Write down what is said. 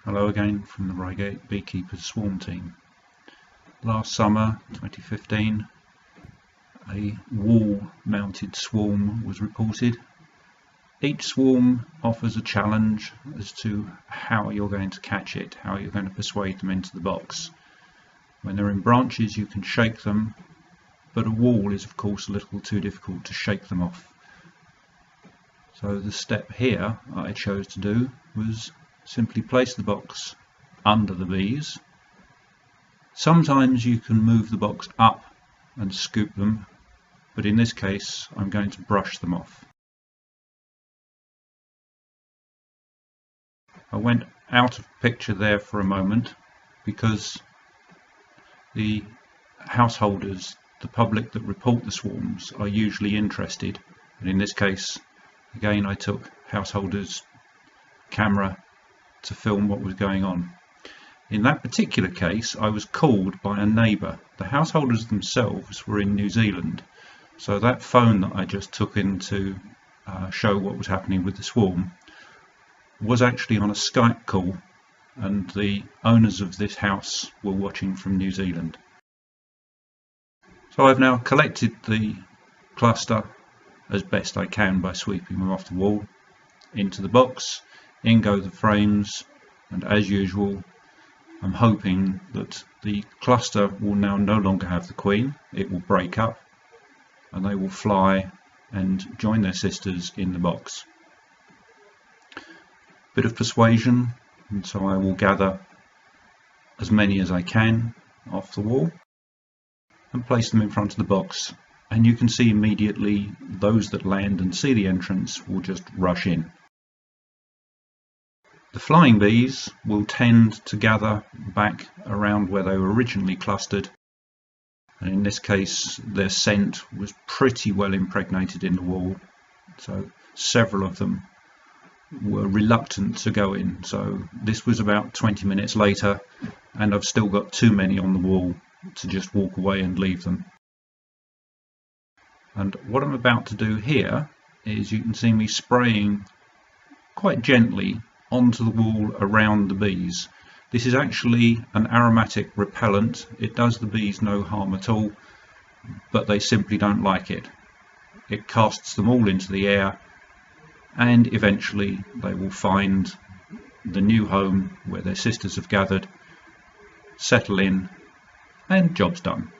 Hello again from the Reigate Beekeepers swarm team. Last summer, 2015, a wall-mounted swarm was reported. Each swarm offers a challenge as to how you're going to catch it, how you're going to persuade them into the box. When they're in branches you can shake them, but a wall is of course a little too difficult to shake them off. So the step here I chose to do was simply place the box under the bees. Sometimes you can move the box up and scoop them, but in this case I'm going to brush them off. I went out of picture there for a moment because the householders, the public that report the swarms, are usually interested, and in this case again I took householders' camera to film what was going on. In that particular case I was called by a neighbour. The householders themselves were in New Zealand, so that phone that I just took in to show what was happening with the swarm was actually on a Skype call, and the owners of this house were watching from New Zealand. So I've now collected the cluster as best I can by sweeping them off the wall into the box. In go the frames, and as usual I'm hoping that the cluster will now no longer have the queen. It will break up and they will fly and join their sisters in the box. Bit of persuasion, and so I will gather as many as I can off the wall and place them in front of the box, and you can see immediately those that land and see the entrance will just rush in. The flying bees will tend to gather back around where they were originally clustered, and in this case their scent was pretty well impregnated in the wall, so several of them were reluctant to go in. So this was about 20 minutes later and I've still got too many on the wall to just walk away and leave them. And what I'm about to do here is you can see me spraying quite gently onto the wall around the bees. This is actually an aromatic repellent. It does the bees no harm at all, but they simply don't like it. It casts them all into the air, and eventually they will find the new home where their sisters have gathered, settle in, and job's done.